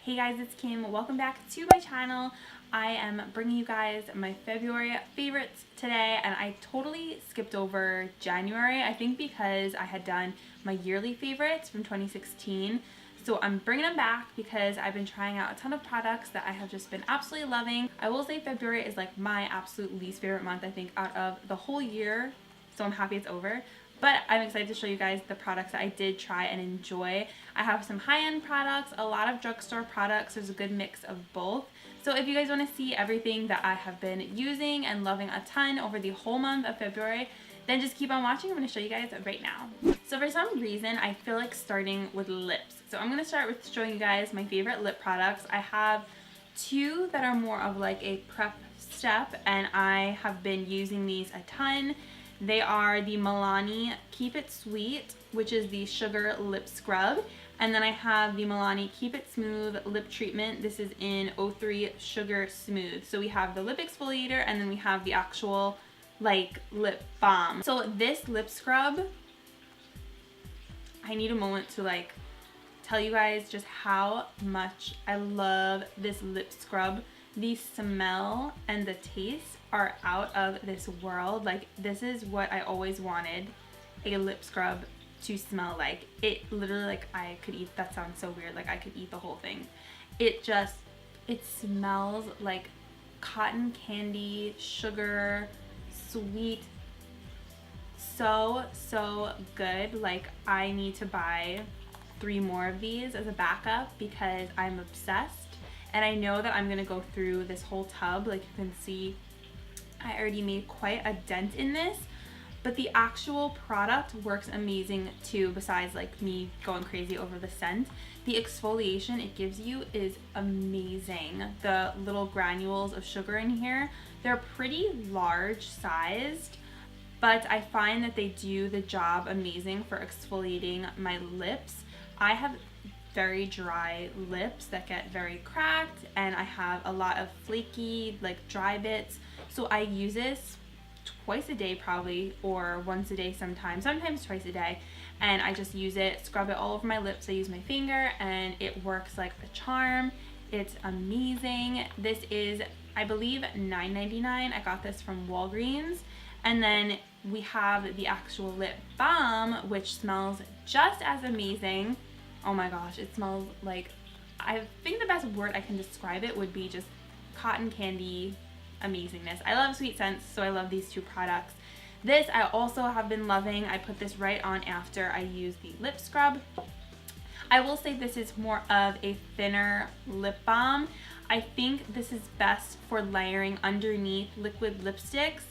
Hey guys, it's Kim. Welcome back to my channel. I am bringing you guys my February favorites today, and I totally skipped over January, I think because I had done my yearly favorites from 2016. So I'm bringing them back because I've been trying out a ton of products that I have just been absolutely loving. I will say February is like my absolute least favorite month, I think, out of the whole year. So I'm happy it's over. But I'm excited to show you guys the products that I did try and enjoy. I have some high-end products, a lot of drugstore products. There's a good mix of both. So if you guys want to see everything that I have been using and loving a ton over the whole month of February, then just keep on watching. I'm going to show you guys right now. So for some reason, I feel like starting with lips. So I'm going to start with showing you guys my favorite lip products. I have two that are more of like a prep step, and I have been using these a ton. They are the Milani Keep It Sweet, which is the Sugar Lip Scrub. And then I have the Milani Keep It Smooth Lip Treatment. This is in 03 Sugar Smooth. So we have the lip exfoliator, and then we have the actual like lip balm. So this lip scrub, I need a moment to like tell you guys just how much I love this lip scrub. The smell and the taste are out of this world. Like, this is what I always wanted a lip scrub to smell like. It literally, like, I could eat, that sounds so weird, like I could eat the whole thing. It smells like cotton candy, sugar, sweet, so good. Like, I need to buy 3 more of these as a backup because I'm obsessed. And I know that I'm gonna go through this whole tub. Like, you can see I already made quite a dent in this, but the actual product works amazing too, besides like me going crazy over the scent. The exfoliation it gives you is amazing. The little granules of sugar in here, they're pretty large sized, but I find that they do the job amazing for exfoliating my lips. I have very dry lips that get very cracked, and I have a lot of flaky, like dry bits. So I use this twice a day probably, or once a day sometimes twice a day. And I just use it, scrub it all over my lips. I use my finger and it works like a charm. It's amazing. This is, I believe, $9.99. I got this from Walgreens. And then we have the actual lip balm, which smells just as amazing. Oh my gosh, it smells like, I think the best word I can describe it would be just cotton candy amazingness. I love sweet scents, so I love these two products. This I also have been loving. I put this right on after I use the lip scrub. I will say this is more of a thinner lip balm. I think this is best for layering underneath liquid lipsticks.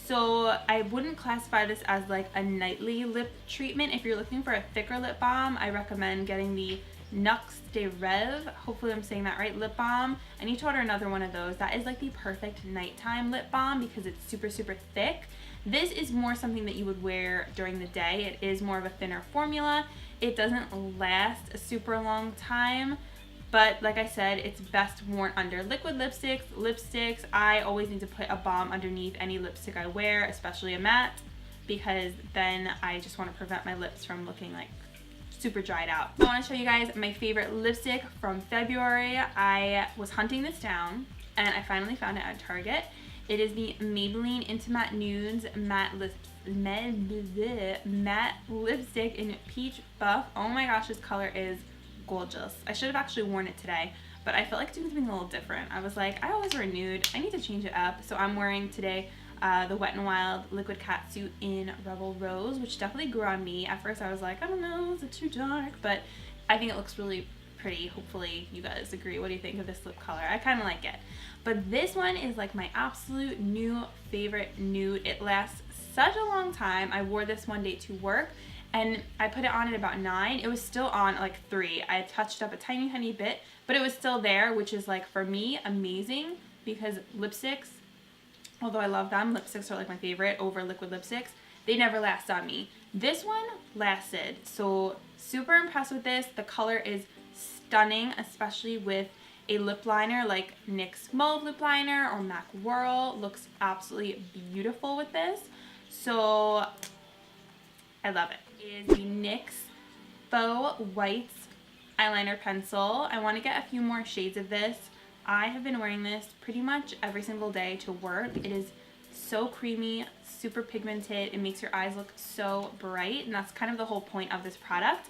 So I wouldn't classify this as like a nightly lip treatment. If you're looking for a thicker lip balm, I recommend getting the Nux de Rev, hopefully I'm saying that right, lip balm. I need to order another one of those. That is like the perfect nighttime lip balm because it's super thick. This is more something that you would wear during the day. It is more of a thinner formula. It doesn't last a super long time. But like I said, it's best worn under liquid lipsticks. I always need to put a balm underneath any lipstick I wear, especially a matte, because then I just want to prevent my lips from looking like super dried out. I want to show you guys my favorite lipstick from February. I was hunting this down and I finally found it at Target. It is the Maybelline Intimate Nudes matte lipstick in Peach Buff. Oh my gosh, this color is gorgeous. I should have actually worn it today, but I felt like doing something a little different. I was like, I always wear nude, I need to change it up. So I'm wearing today the Wet n Wild Liquid Catsuit in Rebel Rose, which definitely grew on me. At first I was like, I don't know, is it too dark? But I think it looks really pretty. Hopefully you guys agree. What do you think of this lip color? I kind of like it. But this one is like my absolute new favorite nude. It lasts such a long time. I wore this one day to work, and I put it on at about 9. It was still on at like 3. I touched up a tiny bit, but it was still there, which is like, for me, amazing, because lipsticks, although I love them, lipsticks are like my favorite over liquid lipsticks, they never last on me. This one lasted, so super impressed with this. The color is stunning, especially with a lip liner like NYX Mauve lip liner or MAC Whirl. Looks absolutely beautiful with this. So I love it. It is the NYX Faux Whites eyeliner pencil. I want to get a few more shades of this. I have been wearing this pretty much every single day to work. It is so creamy, super pigmented. It makes your eyes look so bright, and that's kind of the whole point of this product,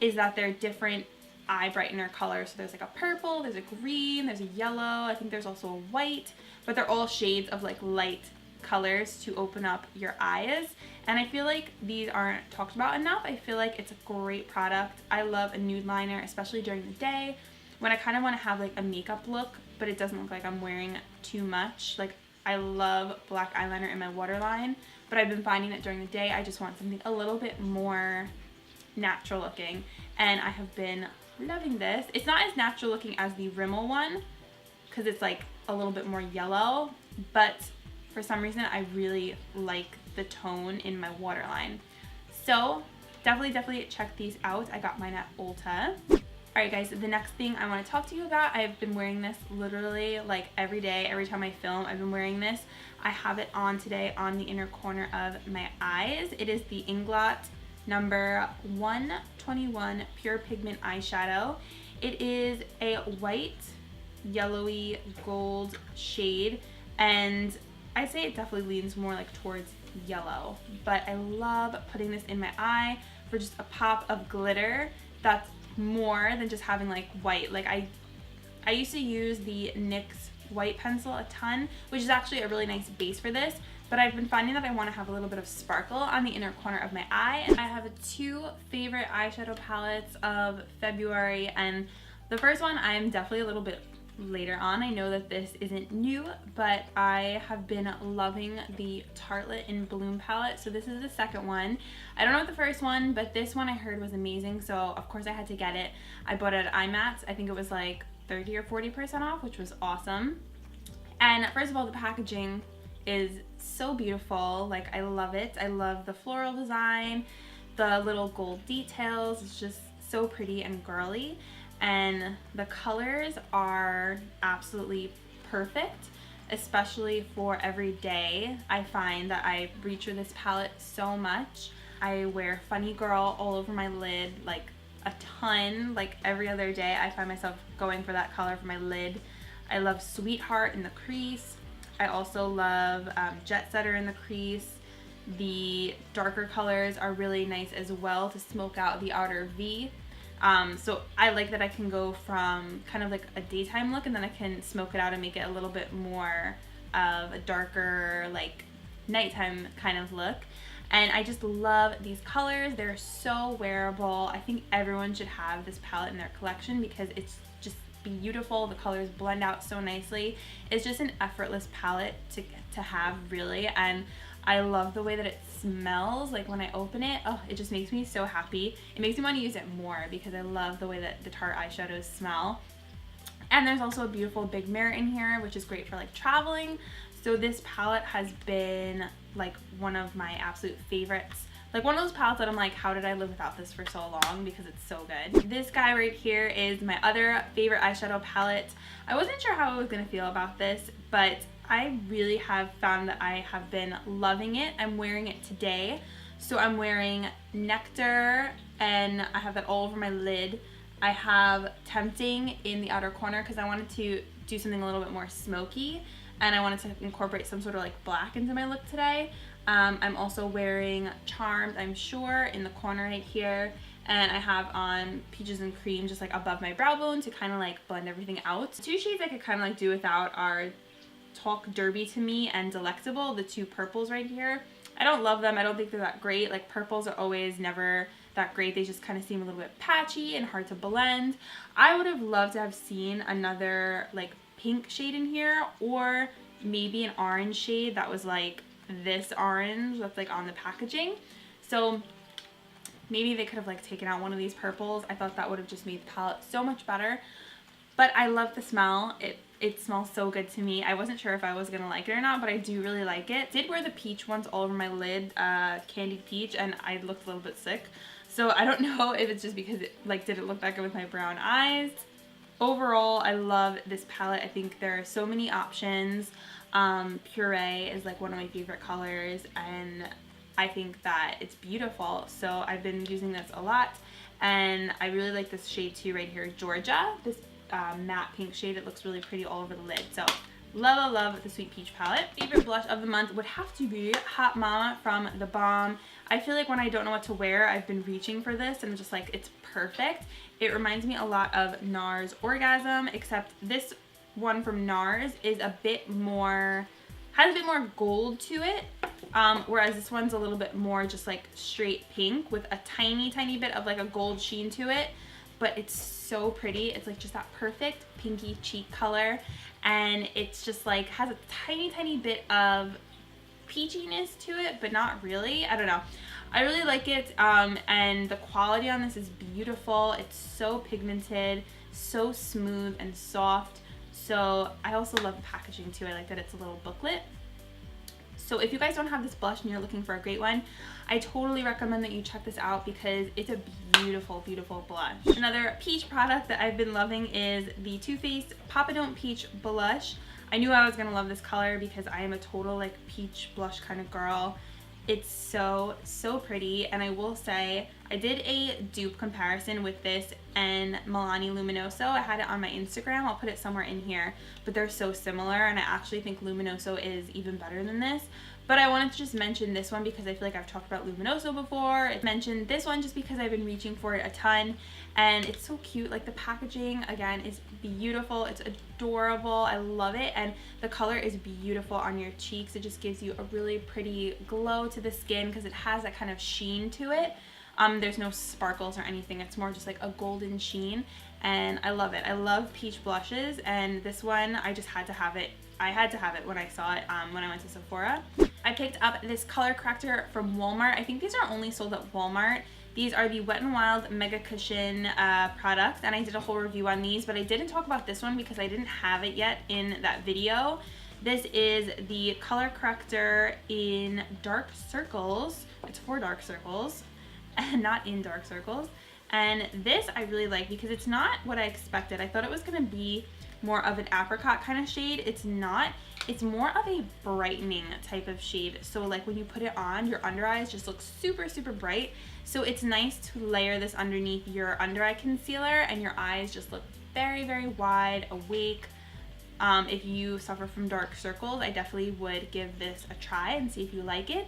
is that they're different eye brightener colors. So there's like a purple, there's a green, there's a yellow, I think there's also a white, but they're all shades of like light colors to open up your eyes. And I feel like these aren't talked about enough. I feel like it's a great product. I love a nude liner, especially during the day when I kind of want to have like a makeup look, but it doesn't look like I'm wearing too much. Like, I love black eyeliner in my waterline, but I've been finding that during the day I just want something a little bit more natural looking, and I have been loving this. It's not as natural looking as the Rimmel one because it's like a little bit more yellow, but for some reason I really like the tone in my waterline. So definitely check these out. I got mine at Ulta. Alright guys, the next thing I want to talk to you about, I've been wearing this literally like every day, every time I film, I've been wearing this. I have it on today on the inner corner of my eyes. It is the INGLOT number 121 Pure Pigment Eyeshadow. It is a white, yellowy, gold shade, and I'd say it definitely leans more like towards yellow, but I love putting this in my eye for just a pop of glitter that's more than just having like white. Like I used to use the NYX white pencil a ton, which is actually a really nice base for this, but I've been finding that I want to have a little bit of sparkle on the inner corner of my eye. And I have two favorite eyeshadow palettes of February, and the first one I'm definitely a little bit later on. I know that this isn't new, but I have been loving the Tartelette in Bloom palette. So this is the second one. I don't know what the first one, but this one I heard was amazing, so of course I had to get it. I bought it at IMATS. I think it was like 30 or 40% off, which was awesome. And first of all, the packaging is so beautiful. Like, I love it. I love the floral design, the little gold details. It's just so pretty and girly. And the colors are absolutely perfect, especially for every day. I find that I reach for this palette so much. I wear Funny Girl all over my lid like a ton. Like every other day I find myself going for that color for my lid. I love Sweetheart in the crease. I also love Jet Setter in the crease. The darker colors are really nice as well to smoke out the outer V. So I like that I can go from kind of like a daytime look, and then I can smoke it out and make it a little bit more of a darker, like nighttime kind of look. And I just love these colors. They're so wearable. I think everyone should have this palette in their collection because it's just beautiful. The colors blend out so nicely. It's just an effortless palette to have, really. And I love the way that it smells. Like when I open it, oh, it just makes me so happy. It makes me want to use it more because I love the way that the Tarte eyeshadows smell. And there's also a beautiful big mirror in here, which is great for like traveling. So this palette has been like one of my absolute favorites. Like one of those palettes that I'm like, how did I live without this for so long, because it's so good. This guy right here is my other favorite eyeshadow palette. I wasn't sure how I was going to feel about this, but I really have found that I have been loving it. I'm wearing it today. So I'm wearing Nectar, and I have that all over my lid. I have Tempting in the outer corner because I wanted to do something a little bit more smoky, and I wanted to incorporate some sort of like black into my look today. I'm also wearing Charmed, I'm sure, in the corner right here. And I have on Peaches and Cream just like above my brow bone to kind of like blend everything out. Two shades I could kind of like do without are Talk Derby to Me and Delectable, the two purples right here. I don't love them. I don't think they're that great. Like purples are always never that great. They just kind of seem a little bit patchy and hard to blend. I would have loved to have seen another like pink shade in here, or maybe an orange shade that was like this orange that's like on the packaging. So maybe they could have like taken out one of these purples. I thought that would have just made the palette so much better. But I love the smell. It smells so good to me. I wasn't sure if I was gonna like it or not, but I do really like it. Did wear the peach ones all over my lid, candied peach, and I looked a little bit sick. So I don't know if it's just because it like did it look that good with my brown eyes. Overall, I love this palette. I think there are so many options. Puree is like one of my favorite colors, and I think that it's beautiful. So I've been using this a lot. And I really like this shade too right here, Georgia. This matte pink shade. It looks really pretty all over the lid. So love the Sweet Peach palette. Favorite blush of the month would have to be Hot Mama from The Balm. I feel like when I don't know what to wear, I've been reaching for this and I'm just like, it's perfect. It reminds me a lot of NARS Orgasm, except this one from NARS is a bit more, has a bit more gold to it, whereas this one's a little bit more just like straight pink with a tiny bit of like a gold sheen to it. But it's so pretty. It's like just that perfect pinky cheek color, and it's just like has a tiny bit of peachiness to it, but not really. I don't know. I really like it, and the quality on this is beautiful. It's so pigmented, so smooth and soft. So I also love the packaging too. I like that it's a little booklet. So if you guys don't have this blush and you're looking for a great one, I totally recommend that you check this out because it's a beautiful blush. Another peach product that I've been loving is the Too Faced Papa Don't Peach Blush. I knew I was gonna love this color because I am a total like peach blush kind of girl. It's so pretty, and I will say I did a dupe comparison with this and Milani Luminoso. I had it on my Instagram. I'll put it somewhere in here, but they're so similar, and I actually think Luminoso is even better than this. But I wanted to just mention this one because I feel like I've talked about Luminoso before. I mentioned this one just because I've been reaching for it a ton, and it's so cute. Like the packaging, again, is beautiful. It's adorable. I love it, and the color is beautiful on your cheeks. It just gives you a really pretty glow to the skin because it has that kind of sheen to it. There's no sparkles or anything. It's more just like a golden sheen, and I love it. I love peach blushes, and this one, I just had to have it. I had to have it when I saw it when I went to Sephora. I picked up this color corrector from Walmart. I think these are only sold at Walmart. These are the Wet n Wild Mega Cushion products, and I did a whole review on these, but I didn't talk about this one because I didn't have it yet in that video. This is the color corrector in dark circles. It's for dark circles and not in dark circles. And this I really like because it's not what I expected. I thought it was gonna be more of an apricot kind of shade. It's not. It's more of a brightening type of shade. So like when you put it on, your under eyes just look super bright. So it's nice to layer this underneath your under eye concealer and your eyes just look very wide, awake. If you suffer from dark circles, I definitely would give this a try and see if you like it.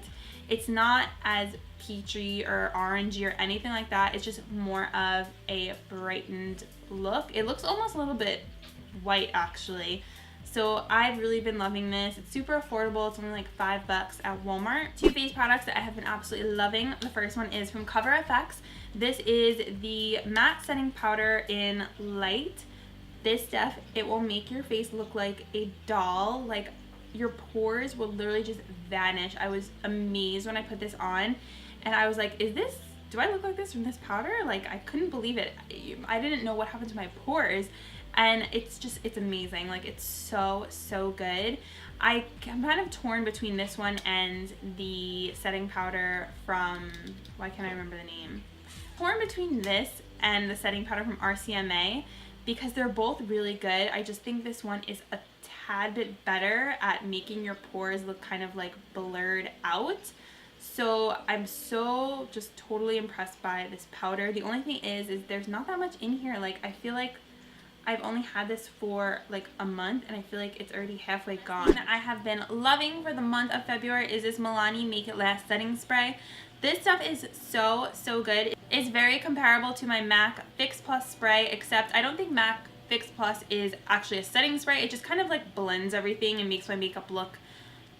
It's not as peachy or orangey or anything like that. It's just more of a brightened look. It looks almost a little bit white actually. So I've really been loving this. It's super affordable. It's only like $5 at Walmart. Two face products that I have been absolutely loving. The first one is from Cover FX. This is the matte setting powder in light. This stuff, it will make your face look like a doll. Like your pores will literally just vanish. I was amazed when I put this on and I was like, do I look like this from this powder? Like I couldn't believe it. I didn't know what happened to my pores. And it's amazing. Like it's so good. I'm kind of torn between this one and the setting powder from, why can't I remember the name? Torn between this and the setting powder from RCMA because they're both really good. I just think this one is a tad bit better at making your pores look kind of like blurred out. So I'm so just totally impressed by this powder. The only thing is there's not that much in here. Like I feel like I've only had this for like a month and I feel like it's already halfway gone. I have been loving for the month of February is this Milani Make It Last setting spray. This stuff is so good. It's very comparable to my MAC Fix Plus spray, except I don't think MAC Fix Plus is actually a setting spray. It just kind of like blends everything and makes my makeup look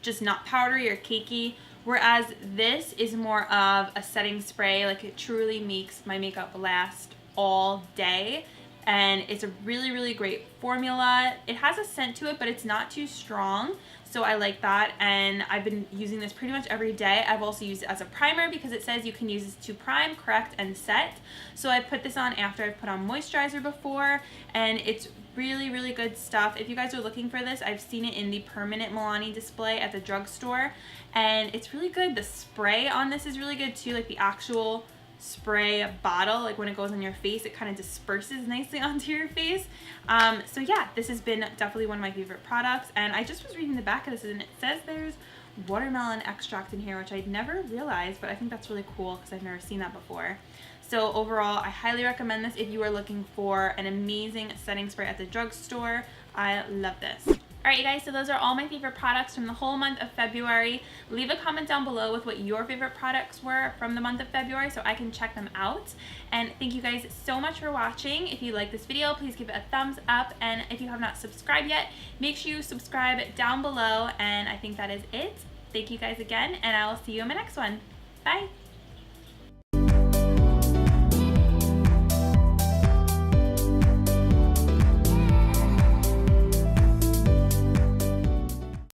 just not powdery or cakey. Whereas this is more of a setting spray. Like it truly makes my makeup last all day. And it's a really great formula. It has a scent to it, but it's not too strong. So I like that, and I've been using this pretty much every day. I've also used it as a primer because it says you can use this to prime, correct, and set. So I put this on after I've put on moisturizer before, and it's really good stuff. If you guys are looking for this, I've seen it in the permanent Milani display at the drugstore, and it's really good. The spray on this is really good too, like the actual spray bottle, like when it goes on your face, it kind of disperses nicely onto your face. So yeah, this has been definitely one of my favorite products, and I just was reading the back of this and it says there's watermelon extract in here, which I'd never realized, but I think that's really cool because I've never seen that before. So overall, I highly recommend this if you are looking for an amazing setting spray at the drugstore. I love this. Alright you guys, so those are all my favorite products from the whole month of February. Leave a comment down below with what your favorite products were from the month of February so I can check them out. And thank you guys so much for watching. If you like this video, please give it a thumbs up. And if you have not subscribed yet, make sure you subscribe down below. And I think that is it. Thank you guys again, and I will see you in my next one. Bye!